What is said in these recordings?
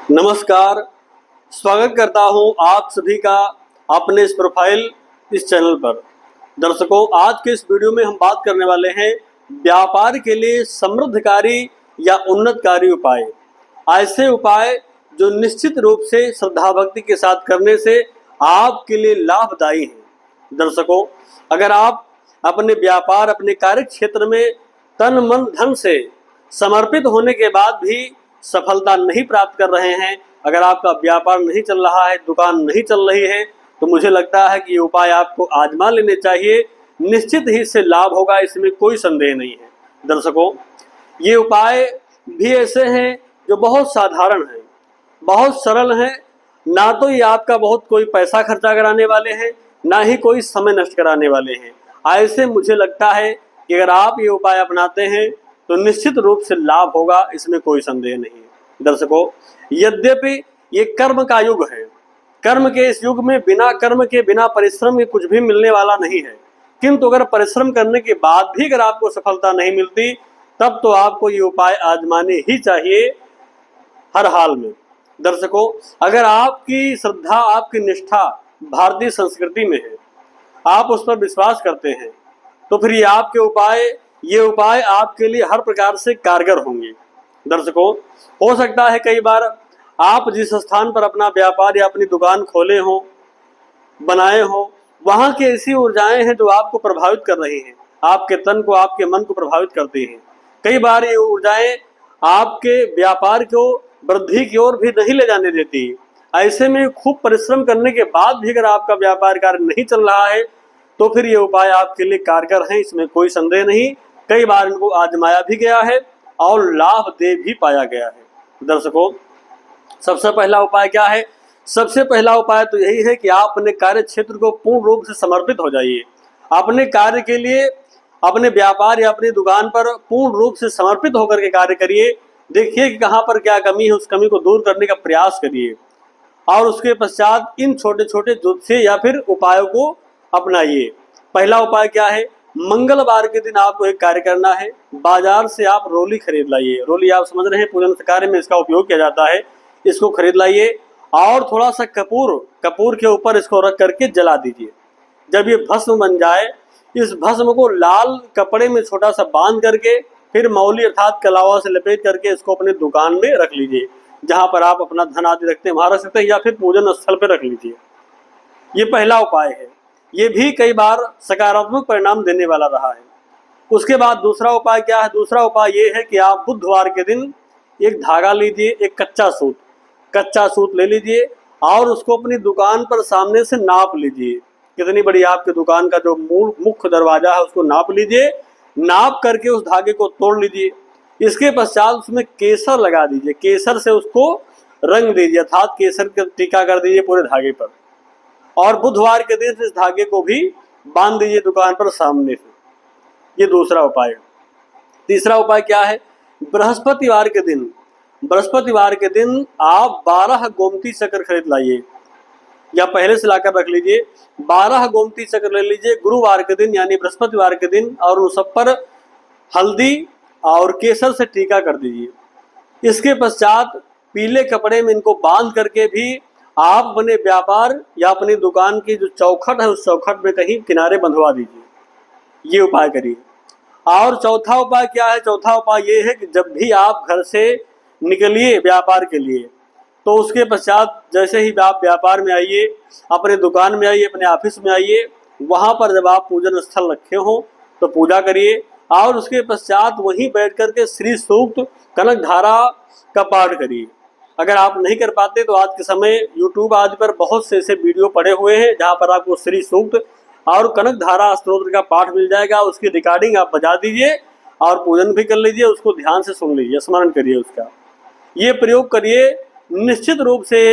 नमस्कार। स्वागत करता हूं आप सभी का अपने इस प्रोफाइल इस चैनल पर। दर्शकों, आज के इस वीडियो में हम बात करने वाले हैं व्यापार के लिए समृद्धकारी या उन्नतकारी उपाय। ऐसे उपाय जो निश्चित रूप से श्रद्धा भक्ति के साथ करने से आपके लिए लाभदायी हैं। दर्शकों, अगर आप अपने व्यापार अपने कार्य क्षेत्र में तन मन धन से समर्पित होने के बाद भी सफलता नहीं प्राप्त कर रहे हैं, अगर आपका व्यापार नहीं चल रहा है, दुकान नहीं चल रही है, तो मुझे लगता है कि ये उपाय आपको आजमा लेने चाहिए। निश्चित ही इससे लाभ होगा, इसमें कोई संदेह नहीं है। दर्शकों, ये उपाय भी ऐसे हैं जो बहुत साधारण हैं, बहुत सरल हैं। ना तो ये आपका बहुत कोई पैसा खर्चा कराने वाले हैं, ना ही कोई समय नष्ट कराने वाले हैं। ऐसे मुझे लगता है कि अगर आप ये उपाय अपनाते हैं तो निश्चित रूप से लाभ होगा, इसमें कोई संदेह नहीं है। दर्शकों, यद्यपि ये कर्म का युग है, कर्म के इस युग में बिना कर्म के बिना परिश्रम के कुछ भी मिलने वाला नहीं है, किंतु अगर परिश्रम करने के बाद भी अगर आपको सफलता नहीं मिलती, तब तो आपको ये उपाय आजमाने ही चाहिए हर हाल में। दर्शकों, अगर आपकी श्रद्धा आपकी निष्ठा भारतीय संस्कृति में है, आप उस पर विश्वास करते हैं, तो फिर ये उपाय आपके लिए हर प्रकार से कारगर होंगे। दर्शकों, हो सकता है कई बार आप जिस स्थान पर अपना व्यापार या अपनी दुकान खोले हों, बनाए हों, वहाँ की ऐसी ऊर्जाएं हैं जो आपको प्रभावित कर रही हैं, आपके तन को आपके मन को प्रभावित करती हैं। कई बार ये ऊर्जाएं आपके व्यापार को वृद्धि की ओर भी नहीं ले जाने देती। ऐसे में खूब परिश्रम करने के बाद भी अगर आपका व्यापार कार्य नहीं चल रहा है, तो फिर ये उपाय आपके लिए कारगर हैं, इसमें कोई संदेह नहीं। कई बार इनको आजमाया भी गया है और लाभ दे भी पाया गया है। दर्शकों, सबसे पहला उपाय क्या है? सबसे पहला उपाय तो यही है कि आप अपने कार्य क्षेत्र को पूर्ण रूप से समर्पित हो जाइए। अपने कार्य के लिए, अपने व्यापार या अपनी दुकान पर पूर्ण रूप से समर्पित होकर के कार्य करिए। देखिए कि कहाँ पर क्या कमी है, उस कमी को दूर करने का प्रयास करिए और उसके पश्चात इन छोटे छोटे जुत्से या फिर उपायों को अपनाइए। पहला उपाय क्या है? मंगलवार के दिन आपको एक कार्य करना है। बाजार से आप रोली खरीद लाइए। रोली आप समझ रहे हैं, पूजन कार्य में इसका उपयोग किया जाता है। इसको खरीद लाइए और थोड़ा सा कपूर के ऊपर इसको रख करके जला दीजिए। जब ये भस्म बन जाए, इस भस्म को लाल कपड़े में छोटा सा बांध करके फिर मौली अर्थात कलावा से लपेट करके इसको अपने दुकान में रख लीजिए। जहाँ पर आप अपना धन आदि रखते हैं वहाँ रख सकते हैं, या फिर पूजन स्थल पर रख लीजिए। ये पहला उपाय है। ये भी कई बार सकारात्मक परिणाम देने वाला रहा है। उसके बाद दूसरा उपाय क्या है? दूसरा उपाय ये है कि आप बुधवार के दिन एक धागा लीजिए, एक कच्चा सूत ले लीजिए और उसको अपनी दुकान पर सामने से नाप लीजिए। कितनी बड़ी आपकी दुकान का जो मुख्य दरवाजा है उसको नाप लीजिए। नाप करके उस धागे को तोड़ लीजिए। इसके पश्चात उसमें केसर लगा दीजिए। केसर से उसको रंग दीजिए, अर्थात केसर का टीका कर दीजिए पूरे धागे पर और बुधवार के दिन इस धागे को भी बांध दीजिए दुकान पर सामने से। ये दूसरा उपाय है। तीसरा उपाय क्या है? बृहस्पतिवार के दिन आप 12 गोमती चक्र खरीद लाइए या पहले से लाकर रख लीजिए। 12 गोमती चक्र ले लीजिए गुरुवार के दिन यानी बृहस्पतिवार के दिन, और उन सब पर हल्दी और केसर से टीका कर दीजिए। इसके पश्चात पीले कपड़े में इनको बांध करके भी आप अपने व्यापार या अपनी दुकान की जो चौखट है उस चौखट में कहीं किनारे बंधवा दीजिए। ये उपाय करिए। और चौथा उपाय क्या है? चौथा उपाय ये है कि जब भी आप घर से निकलिए व्यापार के लिए, तो उसके पश्चात जैसे ही आप व्यापार में आइए, अपने दुकान में आइए, अपने ऑफिस में आइए, वहाँ पर जब आप पूजन स्थल रखे हों तो पूजा करिए और उसके पश्चात वहीं बैठ करके श्री सूक्त कनक धारा का पाठ करिए। अगर आप नहीं कर पाते तो आज के समय YouTube आदि पर बहुत से ऐसे वीडियो पड़े हुए हैं जहाँ पर आपको श्री सूक्त और कनक धारा स्तोत्र का पाठ मिल जाएगा। उसकी रिकॉर्डिंग आप बजा दीजिए और पूजन भी कर लीजिए, उसको ध्यान से सुन लीजिए, स्मरण करिए उसका। ये प्रयोग करिए। निश्चित रूप से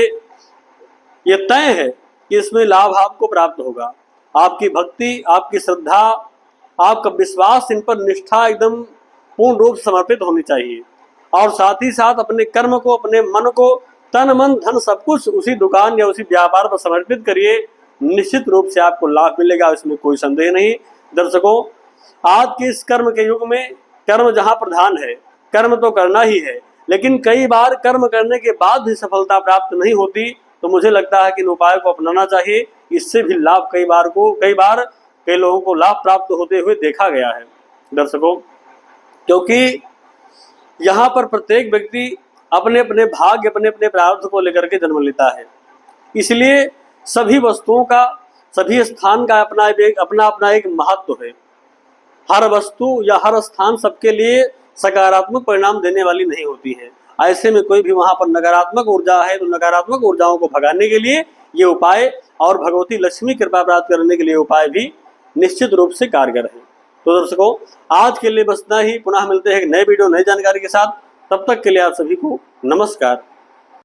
ये तय है कि इसमें लाभ आपको प्राप्त होगा। आपकी भक्ति, आपकी श्रद्धा, आपका विश्वास, इन पर निष्ठा एकदम पूर्ण रूप से समर्पित होनी चाहिए और साथ ही साथ अपने कर्म को, अपने मन को, तन मन धन सब कुछ उसी दुकान या उसी व्यापार पर समर्पित करिए। निश्चित रूप से आपको लाभ मिलेगा, इसमें कोई संदेह नहीं। दर्शकों, आज के इस कर्म के युग में कर्म जहाँ प्रधान है, कर्म तो करना ही है, लेकिन कई बार कर्म करने के बाद भी सफलता प्राप्त नहीं होती, तो मुझे लगता है कि इन उपायों को अपनाना चाहिए। इससे भी लाभ कई लोगों को लाभ प्राप्त होते हुए देखा गया है दर्शकों। क्योंकि यहाँ पर प्रत्येक व्यक्ति अपने अपने भाग्य, अपने अपने प्रारब्ध को लेकर के जन्म लेता है। इसलिए सभी वस्तुओं का, सभी स्थान का अपना अपना एक महत्व है। हर वस्तु या हर स्थान सबके लिए सकारात्मक परिणाम देने वाली नहीं होती है। ऐसे में कोई भी वहां पर नकारात्मक ऊर्जा है तो नकारात्मक ऊर्जाओं को भगाने के लिए ये उपाय और भगवती लक्ष्मी कृपा प्राप्त करने के लिए उपाय भी निश्चित रूप से कारगर है। तो दर्शकों, आज के लिए बस इतना ही। पुनः मिलते हैं एक नए वीडियो, नई जानकारी के साथ। तब तक के लिए आप सभी को नमस्कार।